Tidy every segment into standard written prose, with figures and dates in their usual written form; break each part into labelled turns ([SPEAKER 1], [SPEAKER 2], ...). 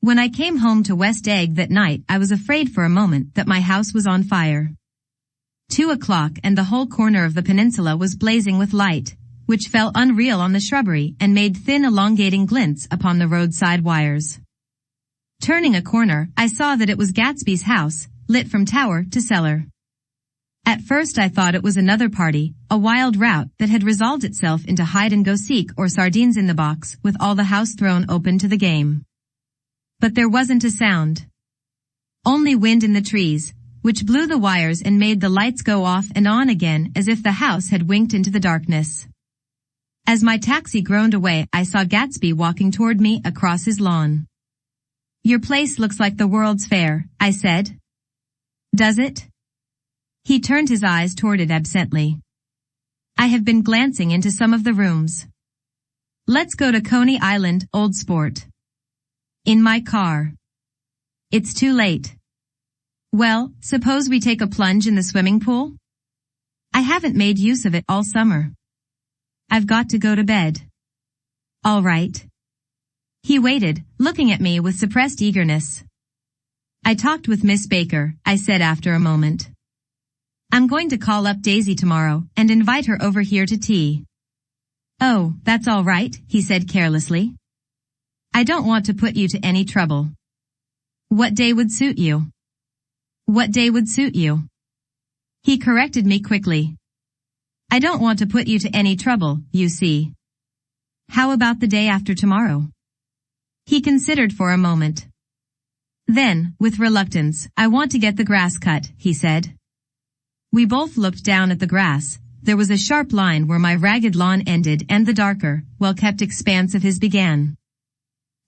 [SPEAKER 1] When I came home to West Egg that night, I was afraid for a moment that my house was on fire. 2 o'clock and the whole corner of the peninsula was blazing with light, which fell unreal on the shrubbery and made thin elongating glints upon the roadside wires. Turning a corner, I saw that it was Gatsby's house, lit from tower to cellar. At first I thought it was another party, a wild rout that had resolved itself into hide-and-go-seek or sardines in the box, with all the house thrown open to the game. But there wasn't a sound. Only wind in the trees, which blew the wires and made the lights go off and on again as if the house had winked into the darkness. As my taxi groaned away, I saw Gatsby walking toward me across his lawn. "Your place looks like the World's Fair," I said. "Does it?" He turned his eyes toward it absently. "I have been glancing into some of the rooms. Let's go to Coney Island, old sport." "In my car." "It's too late." "Well, suppose we take a plunge in the swimming pool?" "I haven't made use of it all summer." "I've got to go to bed." "All right." He waited, looking at me with suppressed eagerness. "I talked with Miss Baker," I said after a moment. "I'm going to call up Daisy tomorrow and invite her over here to tea." "Oh, that's all right," he said carelessly. "I don't want to put you to any trouble." "What day would suit you?" "What day would suit you?" He corrected me quickly. "I don't want to put you to any trouble, you see." "How about the day after tomorrow?" He considered for a moment. Then, with reluctance, "I want to get the grass cut," he said. We both looked down at the grass. There was a sharp line where my ragged lawn ended and the darker, well-kept expanse of his began.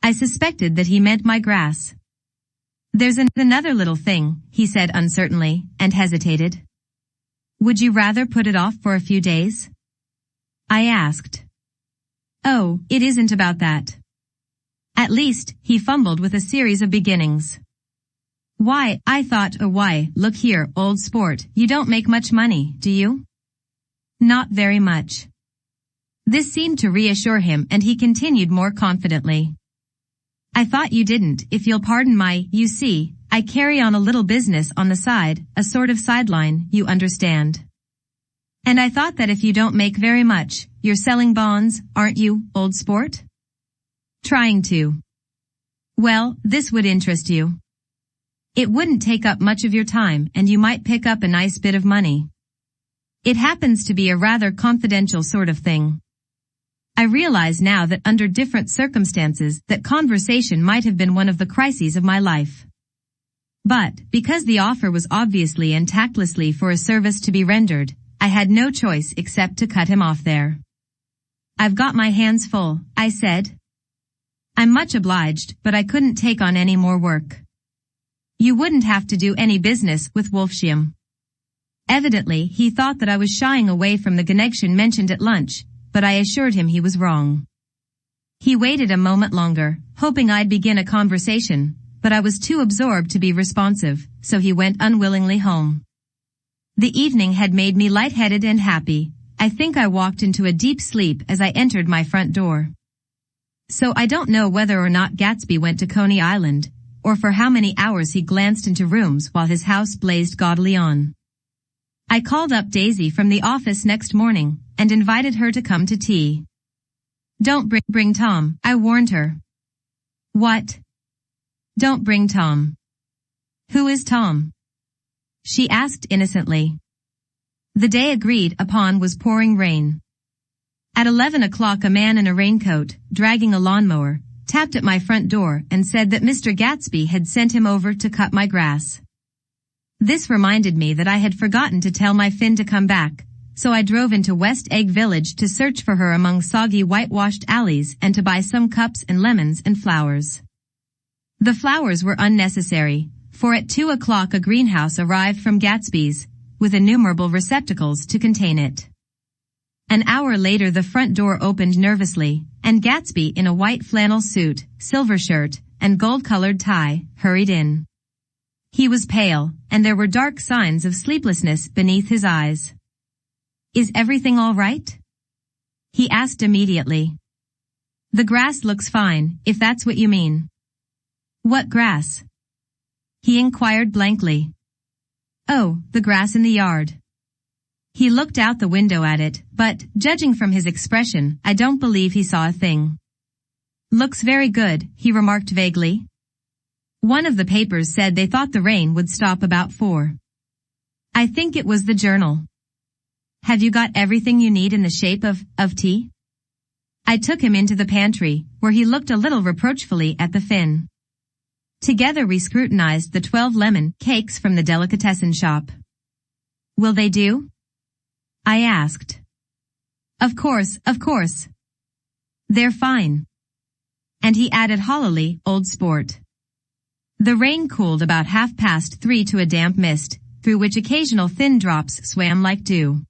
[SPEAKER 1] I suspected that he meant my grass. "There's another little thing," he said uncertainly, and hesitated. "Would you rather put it off for a few days?" I asked. "Oh, it isn't about that." At least, he fumbled with a series of beginnings. "Why, I thought, why, look here, old sport, you don't make much money, do you?" "Not very much." This seemed to reassure him and he continued more confidently. "I thought you didn't, if you'll pardon you see, I carry on a little business on the side, a sort of sideline, you understand. And I thought that if you don't make very much, you're selling bonds, aren't you, old sport?" "Trying to." "Well, this would interest you. It wouldn't take up much of your time and you might pick up a nice bit of money. It happens to be a rather confidential sort of thing. I realize now that under different circumstances that conversation might have been one of the crises of my life. But, because the offer was obviously and tactlessly for a service to be rendered, I had no choice except to cut him off there. "I've got my hands full," I said. "I'm much obliged, but I couldn't take on any more work." "You wouldn't have to do any business with Wolfsham." Evidently, he thought that I was shying away from the connection mentioned at lunch, but I assured him he was wrong. He waited a moment longer, hoping I'd begin a conversation, but I was too absorbed to be responsive, so he went unwillingly home. The evening had made me lightheaded and happy. I think I walked into a deep sleep as I entered my front door. So I don't know whether or not Gatsby went to Coney Island, or for how many hours he glanced into rooms while his house blazed gaudily on. I called up Daisy from the office next morning, and invited her to come to tea. "Don't bring Tom," I warned her. "What?" "Don't bring Tom." "Who is Tom?" she asked innocently. The day agreed upon was pouring rain. At 11 o'clock a man in a raincoat, dragging a lawnmower, tapped at my front door and said that Mr. Gatsby had sent him over to cut my grass. This reminded me that I had forgotten to tell my Finn to come back, so I drove into West Egg Village to search for her among soggy whitewashed alleys and to buy some cups and lemons and flowers. The flowers were unnecessary, for at 2 o'clock a greenhouse arrived from Gatsby's, with innumerable receptacles to contain it. An hour later the front door opened nervously, and Gatsby in a white flannel suit, silver shirt, and gold-colored tie, hurried in. He was pale, and there were dark signs of sleeplessness beneath his eyes. "Is everything all right?" he asked immediately. "The grass looks fine, if that's what you mean." What grass? He inquired blankly. Oh, the grass in the yard. He looked out the window at it, but, judging from his expression, I don't believe he saw a thing. Looks very good, he remarked vaguely. One of the papers said they thought the rain would stop about 4. I think it was the Journal. Have you got everything you need in the shape of tea? I took him into the pantry, where he looked a little reproachfully at the fin. Together we scrutinized the 12 lemon cakes from the delicatessen shop. Will they do? I asked. Of course. They're fine. And he added hollowly, old sport. The rain cooled about 3:30 to a damp mist, through which occasional thin drops swam like dew.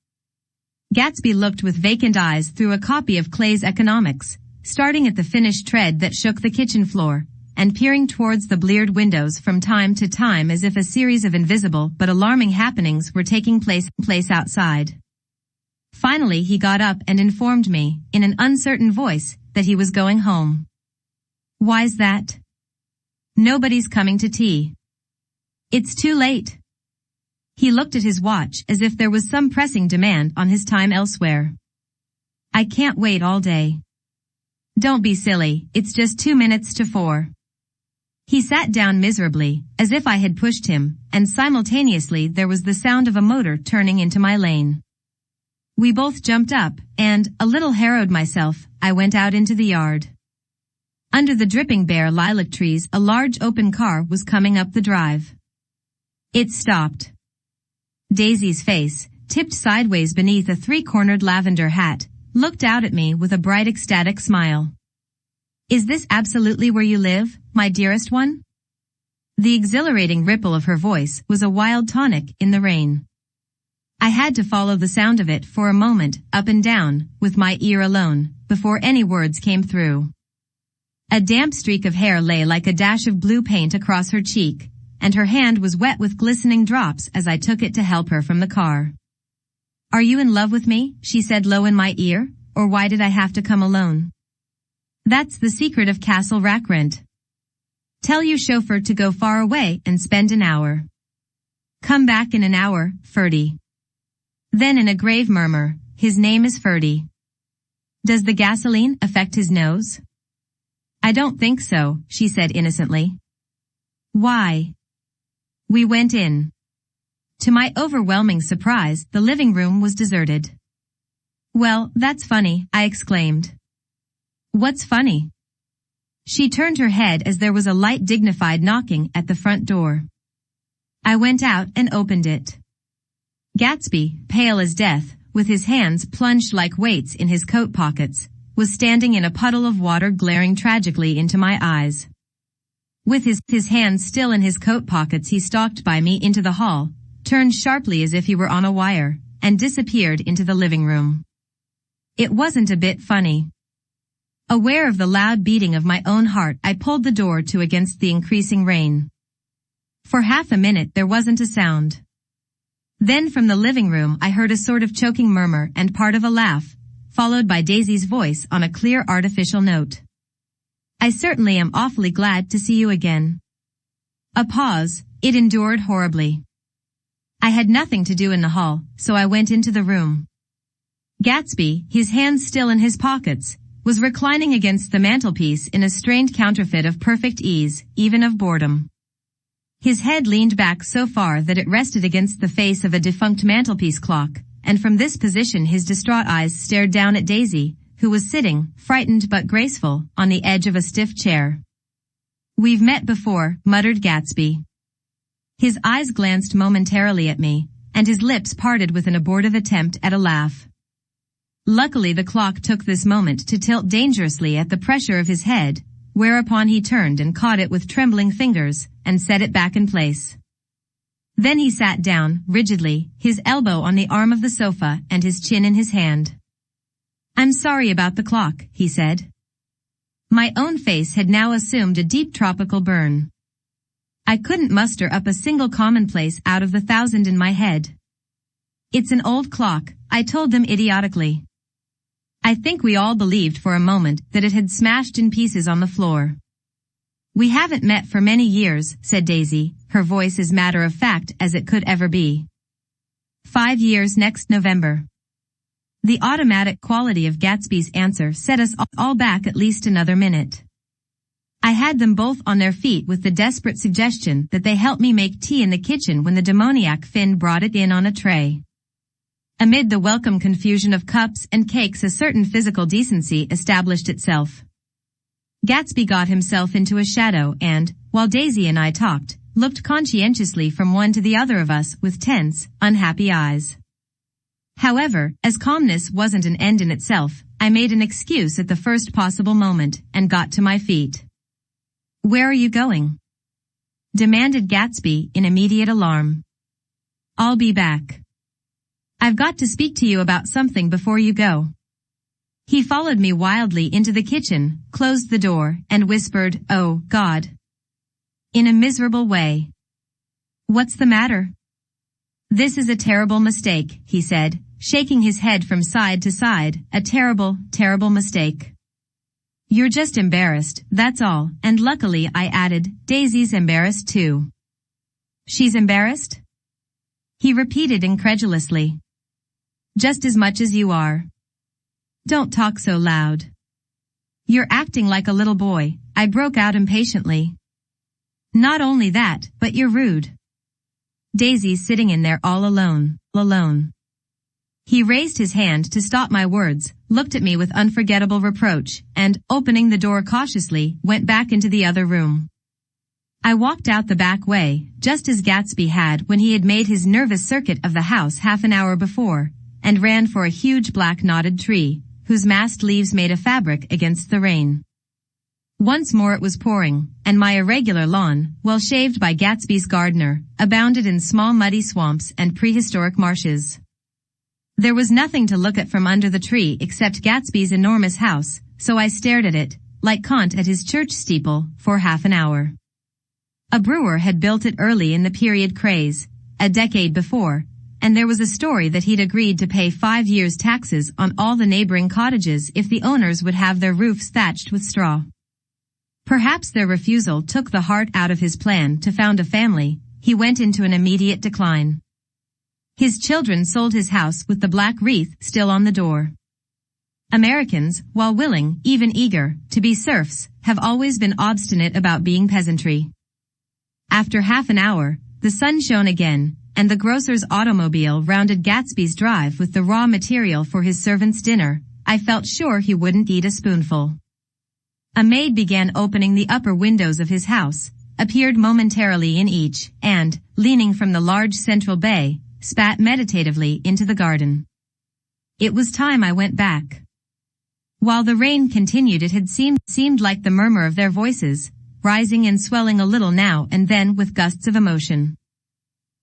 [SPEAKER 1] Gatsby looked with vacant eyes through a copy of Clay's Economics, starting at the finished tread that shook the kitchen floor, and peering towards the bleared windows from time to time as if a series of invisible but alarming happenings were taking place outside. Finally he got up and informed me, in an uncertain voice, that he was going home. Why's that? Nobody's coming to tea. It's too late. He looked at his watch as if there was some pressing demand on his time elsewhere. I can't wait all day. Don't be silly, it's just 2 minutes to 4. He sat down miserably, as if I had pushed him, and simultaneously there was the sound of a motor turning into my lane. We both jumped up, and, a little harrowed myself, I went out into the yard. Under the dripping bare lilac trees a large open car was coming up the drive. It stopped. Daisy's face, tipped sideways beneath a 3-cornered lavender hat, looked out at me with a bright ecstatic smile. Is this absolutely where you live, my dearest one? The exhilarating ripple of her voice was a wild tonic in the rain. I had to follow the sound of it for a moment, up and down, with my ear alone, before any words came through. A damp streak of hair lay like a dash of blue paint across her cheek, and her hand was wet with glistening drops as I took it to help her from the car. Are you in love with me? She said low in my ear, or why did I have to come alone? That's the secret of Castle Rackrent. Tell your chauffeur to go far away and spend an hour. Come back in an hour, Ferdy. Then in a grave murmur, his name is Ferdy. Does the gasoline affect his nose? I don't think so, she said innocently. Why? We went in. To my overwhelming surprise, the living room was deserted. Well, that's funny, I exclaimed. What's funny? She turned her head as there was a light dignified knocking at the front door. I went out and opened it. Gatsby, pale as death, with his hands plunged like weights in his coat pockets, was standing in a puddle of water glaring tragically into my eyes. With his hands still in his coat pockets he stalked by me into the hall, turned sharply as if he were on a wire, and disappeared into the living room. It wasn't a bit funny. Aware of the loud beating of my own heart, I pulled the door to against the increasing rain. For half a minute there wasn't a sound. Then from the living room I heard a sort of choking murmur and part of a laugh, followed by Daisy's voice on a clear artificial note. I certainly am awfully glad to see you again. A pause, it endured horribly. I had nothing to do in the hall, so I went into the room. Gatsby, his hands still in his pockets, was reclining against the mantelpiece in a strained counterfeit of perfect ease, even of boredom. His head leaned back so far that it rested against the face of a defunct mantelpiece clock, and from this position his distraught eyes stared down at Daisy, who was sitting, frightened but graceful, on the edge of a stiff chair. We've met before, muttered Gatsby. His eyes glanced momentarily at me, and his lips parted with an abortive attempt at a laugh. Luckily the clock took this moment to tilt dangerously at the pressure of his head, whereupon he turned and caught it with trembling fingers, and set it back in place. Then he sat down, rigidly, his elbow on the arm of the sofa and his chin in his hand. I'm sorry about the clock, he said. My own face had now assumed a deep tropical burn. I couldn't muster up a single commonplace out of the 1,000 in my head. It's an old clock, I told them idiotically. I think we all believed for a moment that it had smashed in pieces on the floor. We haven't met for many years, said Daisy, her voice as matter-of-fact as it could ever be. 5 years next November. The automatic quality of Gatsby's answer set us all back at least another minute. I had them both on their feet with the desperate suggestion that they help me make tea in the kitchen when the demoniac Finn brought it in on a tray. Amid the welcome confusion of cups and cakes, a certain physical decency established itself. Gatsby got himself into a shadow and, while Daisy and I talked, looked conscientiously from one to the other of us with tense, unhappy eyes. However, as calmness wasn't an end in itself, I made an excuse at the first possible moment and got to my feet. Where are you going? Demanded Gatsby in immediate alarm. I'll be back. I've got to speak to you about something before you go. He followed me wildly into the kitchen, closed the door, and whispered, "Oh, God," in a miserable way. What's the matter? This is a terrible mistake, he said, shaking his head from side to side, a terrible, terrible mistake. You're just embarrassed, that's all, and luckily, I added, Daisy's embarrassed too. She's embarrassed? He repeated incredulously. Just as much as you are. Don't talk so loud. You're acting like a little boy, I broke out impatiently. Not only that, but you're rude. Daisy's sitting in there all alone. He raised his hand to stop my words, looked at me with unforgettable reproach, and, opening the door cautiously, went back into the other room. I walked out the back way, just as Gatsby had when he had made his nervous circuit of the house half an hour before, and ran for a huge black knotted tree, whose massed leaves made a fabric against the rain. Once more it was pouring, and my irregular lawn, well shaved by Gatsby's gardener, abounded in small muddy swamps and prehistoric marshes. There was nothing to look at from under the tree except Gatsby's enormous house, so I stared at it, like Kant at his church steeple, for half an hour. A brewer had built it early in the period craze, a decade before, and there was a story that he'd agreed to pay 5 years' taxes on all the neighboring cottages if the owners would have their roofs thatched with straw. Perhaps their refusal took the heart out of his plan to found a family. He went into an immediate decline. His children sold his house with the black wreath still on the door. Americans, while willing, even eager, to be serfs, have always been obstinate about being peasantry. After half an hour, the sun shone again, and the grocer's automobile rounded Gatsby's drive with the raw material for his servant's dinner. I felt sure he wouldn't eat a spoonful. A maid began opening the upper windows of his house, appeared momentarily in each, and, leaning from the large central bay, spat meditatively into the garden. It was time I went back. While the rain continued, it had seemed like the murmur of their voices, rising and swelling a little now and then with gusts of emotion.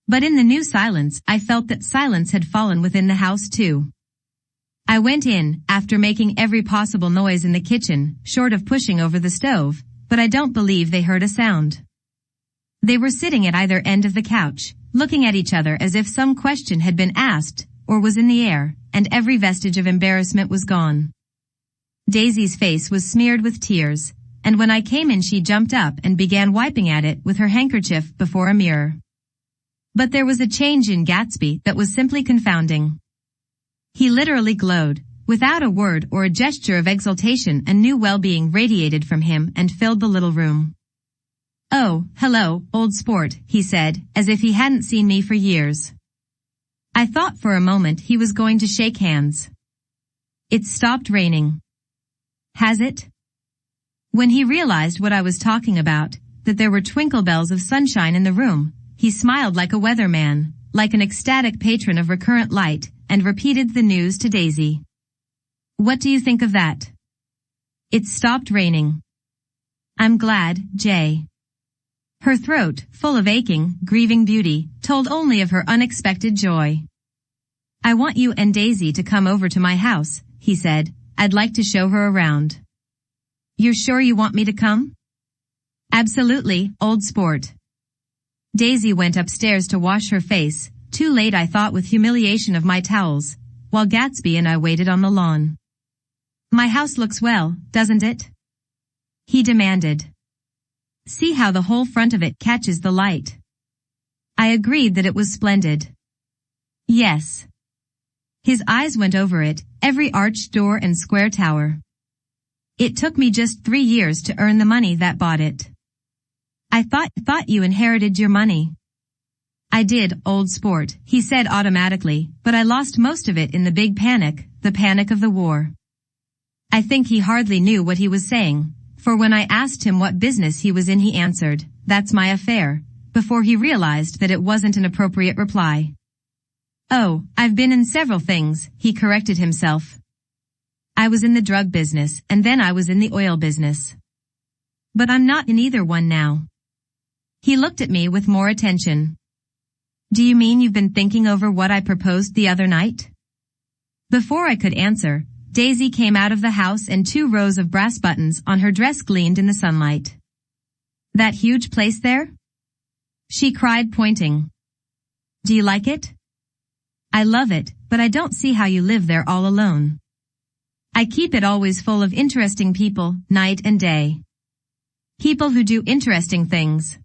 [SPEAKER 1] But in the new silence, I felt that silence had fallen within the house too. I went in, after making every possible noise in the kitchen, short of pushing over the stove, but I don't believe they heard a sound. They were sitting at either end of the couch, looking at each other as if some question had been asked, or was in the air, and every vestige of embarrassment was gone. Daisy's face was smeared with tears, and when I came in she jumped up and began wiping at it with her handkerchief before a mirror. But there was a change in Gatsby that was simply confounding. He literally glowed. Without a word or a gesture of exultation, a new well-being radiated from him and filled the little room. "Oh, hello, old sport," he said, as if he hadn't seen me for years. I thought for a moment he was going to shake hands. It's stopped raining. Has it? When he realized what I was talking about, that there were twinkle bells of sunshine in the room, he smiled like a weatherman, like an ecstatic patron of recurrent light, and repeated the news to Daisy. What do you think of that? It's stopped raining. I'm glad, Jay. Her throat, full of aching, grieving beauty, told only of her unexpected joy. I want you and Daisy to come over to my house, he said. I'd like to show her around. You're sure you want me to come? Absolutely, old sport. Daisy went upstairs to wash her face, too late I thought with humiliation of my towels, while Gatsby and I waited on the lawn. My house looks well, doesn't it? He demanded. See how the whole front of it catches the light. I agreed that it was splendid. Yes. His eyes went over it, every arched door and square tower. It took me just 3 years to earn the money that bought it. I thought you inherited your money. I did, old sport, he said automatically, but I lost most of it in the big panic, the panic of the war. I think he hardly knew what he was saying, for when I asked him what business he was in he answered, "That's my affair," before he realized that it wasn't an appropriate reply. "Oh, I've been in several things," he corrected himself. "I was in the drug business, and then I was in the oil business. But I'm not in either one now." He looked at me with more attention. "Do you mean you've been thinking over what I proposed the other night?" Before I could answer, Daisy came out of the house and 2 rows of brass buttons on her dress gleamed in the sunlight. "That huge place there?" she cried, pointing. "Do you like it?" "I love it, but I don't see how you live there all alone." "I keep it always full of interesting people, night and day. People who do interesting things.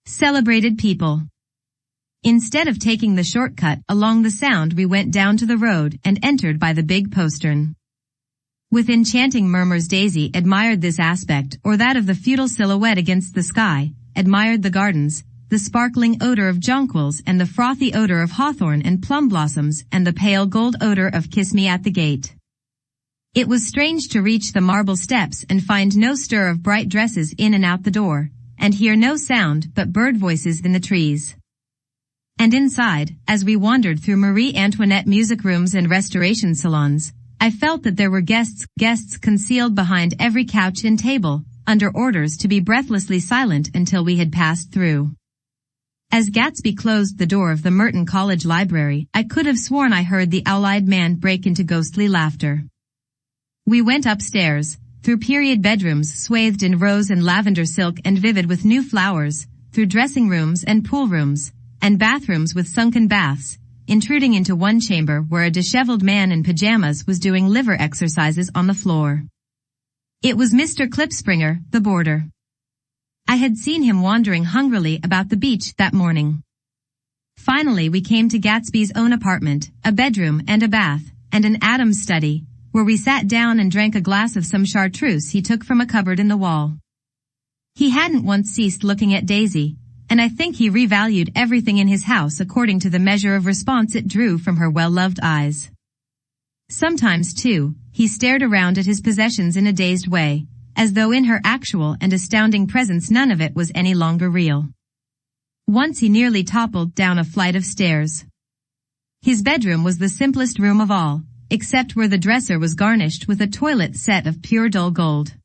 [SPEAKER 1] Celebrated people." Instead of taking the shortcut along the Sound, we went down to the road and entered by the big postern. With enchanting murmurs Daisy admired this aspect or that of the feudal silhouette against the sky, admired the gardens, the sparkling odor of jonquils and the frothy odor of hawthorn and plum blossoms and the pale gold odor of kiss me at the gate. It was strange to reach the marble steps and find no stir of bright dresses in and out the door, and hear no sound but bird voices in the trees. And inside, as we wandered through Marie Antoinette music rooms and restoration salons, I felt that there were guests concealed behind every couch and table, under orders to be breathlessly silent until we had passed through. As Gatsby closed the door of the Merton College library, I could have sworn I heard the owl-eyed man break into ghostly laughter. We went upstairs, through period bedrooms swathed in rose and lavender silk and vivid with new flowers, through dressing rooms and pool rooms, and bathrooms with sunken baths, intruding into one chamber where a disheveled man in pajamas was doing liver exercises on the floor. It was Mr. Klipspringer, the boarder. I had seen him wandering hungrily about the beach that morning. Finally we came to Gatsby's own apartment, a bedroom and a bath, and an Adams study, where we sat down and drank a glass of some chartreuse he took from a cupboard in the wall. He hadn't once ceased looking at Daisy, and I think he revalued everything in his house according to the measure of response it drew from her well-loved eyes. Sometimes, too, he stared around at his possessions in a dazed way, as though in her actual and astounding presence none of it was any longer real. Once he nearly toppled down a flight of stairs. His bedroom was the simplest room of all, except where the dresser was garnished with a toilet set of pure dull gold.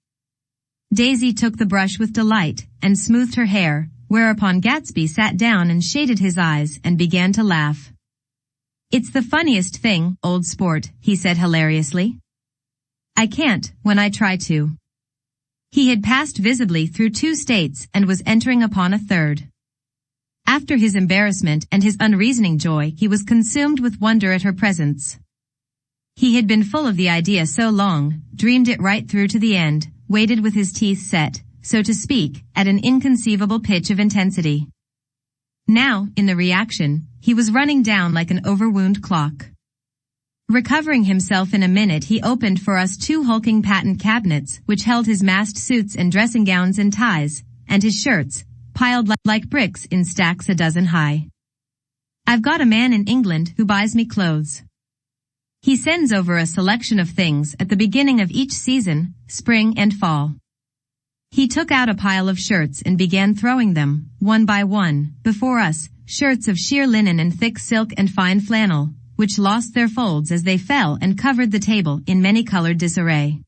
[SPEAKER 1] Daisy took the brush with delight and smoothed her hair, whereupon Gatsby sat down and shaded his eyes and began to laugh. "It's the funniest thing, old sport," he said hilariously. "I can't, when I try to." He had passed visibly through 2 states and was entering upon a 3rd. After his embarrassment and his unreasoning joy, he was consumed with wonder at her presence. He had been full of the idea so long, dreamed it right through to the end, waited with his teeth set, so to speak, at an inconceivable pitch of intensity. Now, in the reaction, he was running down like an overwound clock. Recovering himself in a minute, he opened for us 2 hulking patent cabinets which held his massed suits and dressing gowns and ties, and his shirts, piled like bricks in stacks a dozen high. "I've got a man in England who buys me clothes. He sends over a selection of things at the beginning of each season, spring and fall." He took out a pile of shirts and began throwing them, one by one, before us, shirts of sheer linen and thick silk and fine flannel, which lost their folds as they fell and covered the table in many-colored disarray.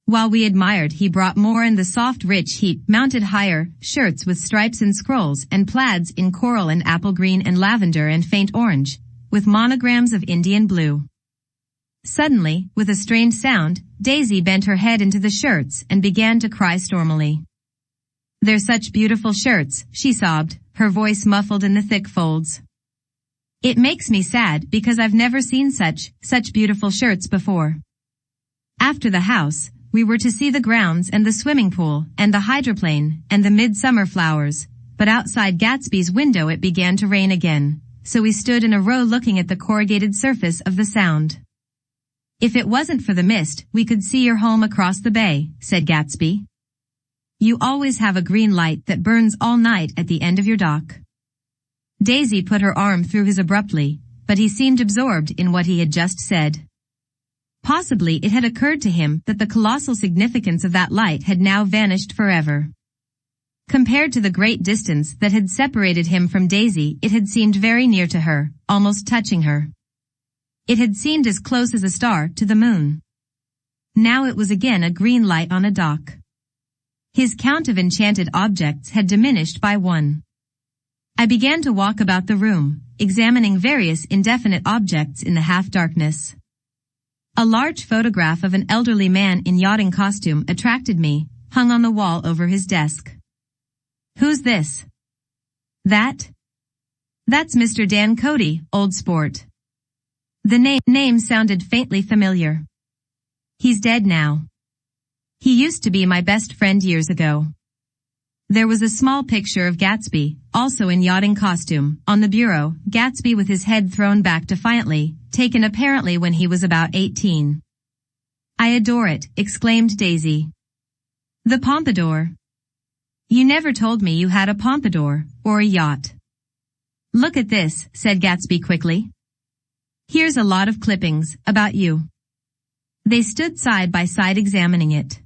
[SPEAKER 1] While we admired, he brought more, and the soft rich heap mounted higher, shirts with stripes and scrolls and plaids in coral and apple green and lavender and faint orange, with monograms of Indian blue. Suddenly, with a strained sound, Daisy bent her head into the shirts and began to cry stormily. "They're such beautiful shirts," she sobbed, her voice muffled in the thick folds. "It makes me sad because I've never seen such beautiful shirts before." After the house, We were to see the grounds and the swimming pool, and the hydroplane, and the midsummer flowers, but outside Gatsby's window it began to rain again, so we stood in a row looking at the corrugated surface of the Sound. "If it wasn't for the mist, we could see your home across the bay," said Gatsby. "You always have a green light that burns all night at the end of your dock." Daisy put her arm through his abruptly, but he seemed absorbed in what he had just said. Possibly it had occurred to him that the colossal significance of that light had now vanished forever. Compared to the great distance that had separated him from Daisy, it had seemed very near to her, almost touching her. It had seemed as close as a star to the moon. Now it was again a green light on a dock. His count of enchanted objects had diminished by 1. I began to walk about the room, examining various indefinite objects in the half-darkness. A large photograph of an elderly man in yachting costume attracted me, hung on the wall over his desk. "Who's this?" "That? That's Mr. Dan Cody, old sport." The name sounded faintly familiar. "He's dead now. He used to be my best friend years ago." There was a small picture of Gatsby, also in yachting costume, on the bureau, Gatsby with his head thrown back defiantly, taken apparently when he was about 18. "I adore it," exclaimed Daisy. "The pompadour. You never told me you had a pompadour, or a yacht." "Look at this," said Gatsby quickly. "Here's a lot of clippings, about you." They stood side by side examining it.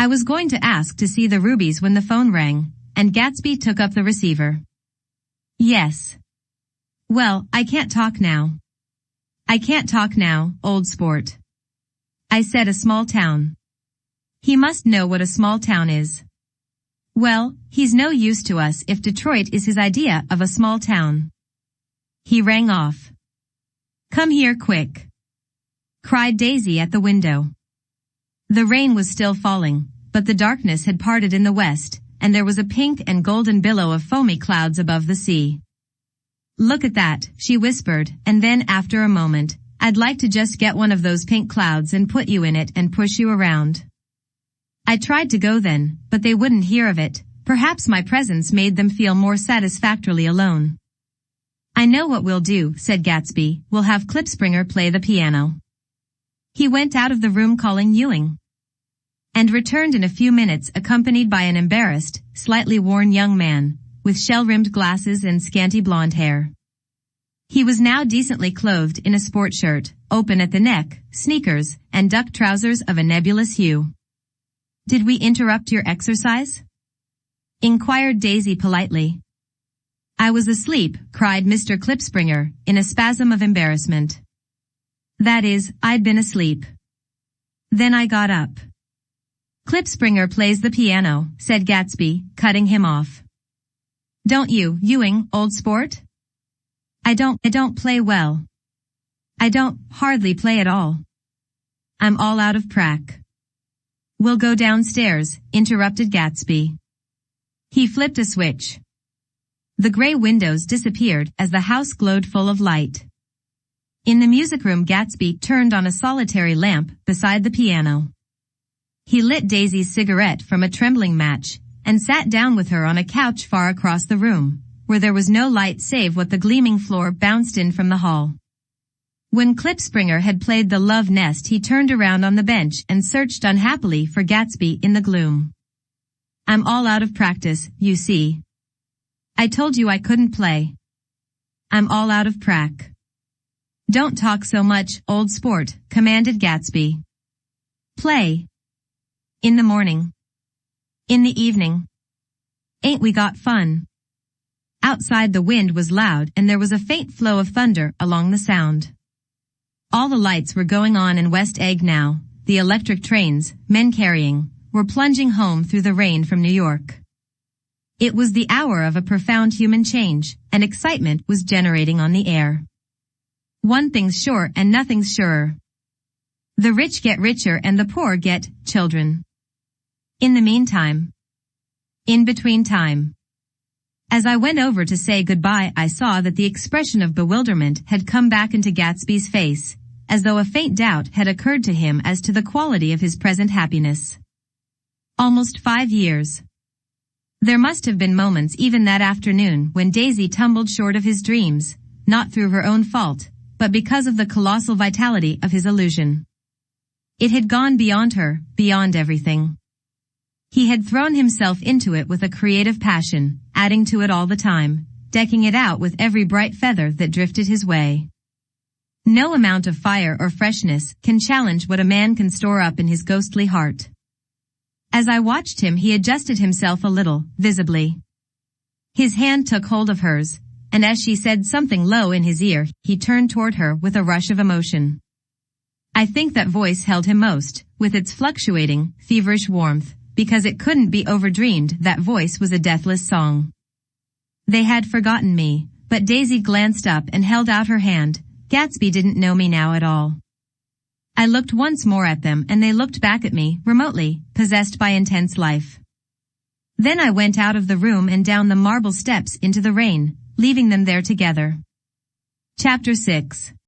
[SPEAKER 1] I was going to ask to see the rubies when the phone rang, and Gatsby took up the receiver. "Yes. Well, I can't talk now." "I can't talk now, old sport." I said a small town. He must know what a small town is. Well, he's no use to us if Detroit is his idea of a small town. He rang off. "Come here quick," cried Daisy at the window. The rain was still falling, but the darkness had parted in the west, and there was a pink and golden billow of foamy clouds above the sea. "Look at that," she whispered, and then after a moment, "I'd like to just get one of those pink clouds and put you in it and push you around." I tried to go then, but they wouldn't hear of it. Perhaps my presence made them feel more satisfactorily alone. "I know what we'll do," said Gatsby. "We'll have Klipspringer play the piano." He went out of the room calling Ewing, and returned in a few minutes accompanied by an embarrassed, slightly worn young man, with shell-rimmed glasses and scanty blonde hair. He was now decently clothed in a sport shirt, open at the neck, sneakers, and duck trousers of a nebulous hue. "Did we interrupt your exercise?" inquired Daisy politely. "I was asleep," cried Mr. Klipspringer, in a spasm of embarrassment. "That is, I'd been asleep. Then I got up." "Klipspringer plays the piano," said Gatsby, cutting him off. "Don't you, Ewing, old sport?" I don't play well. I don't hardly play at all. I'm all out of prac." "We'll go downstairs," interrupted Gatsby. He flipped a switch. The gray windows disappeared as the house glowed full of light. In the music room, Gatsby turned on a solitary lamp beside the piano. He lit Daisy's cigarette from a trembling match, and sat down with her on a couch far across the room, where there was no light save what the gleaming floor bounced in from the hall. When Klipspringer had played the Love Nest, he turned around on the bench and searched unhappily for Gatsby in the gloom. "I'm all out of practice, you see. I told you I couldn't play. I'm all out of prac." "Don't talk so much, old sport," commanded Gatsby. "Play. In the morning. In the evening. Ain't we got fun?" Outside the wind was loud and there was a faint flow of thunder along the Sound. All the lights were going on in West Egg now. The electric trains, men carrying, were plunging home through the rain from New York. It was the hour of a profound human change, and excitement was generating on the air. One thing's sure and nothing's surer. The rich get richer and the poor get children. In the meantime. In between time. As I went over to say goodbye, I saw that the expression of bewilderment had come back into Gatsby's face, as though a faint doubt had occurred to him as to the quality of his present happiness. Almost 5 years. There must have been moments even that afternoon when Daisy tumbled short of his dreams, not through her own fault, but because of the colossal vitality of his illusion. It had gone beyond her, beyond everything. He had thrown himself into it with a creative passion, adding to it all the time, decking it out with every bright feather that drifted his way. No amount of fire or freshness can challenge what a man can store up in his ghostly heart. As I watched him, he adjusted himself a little, visibly. His hand took hold of hers, and as she said something low in his ear, he turned toward her with a rush of emotion. I think that voice held him most, with its fluctuating, feverish warmth, because it couldn't be overdreamed. That voice was a deathless song. They had forgotten me, but Daisy glanced up and held out her hand. Gatsby didn't know me now at all. I looked once more at them and they looked back at me, remotely, possessed by intense life. Then I went out of the room and down the marble steps into the rain, leaving them there together. Chapter 6.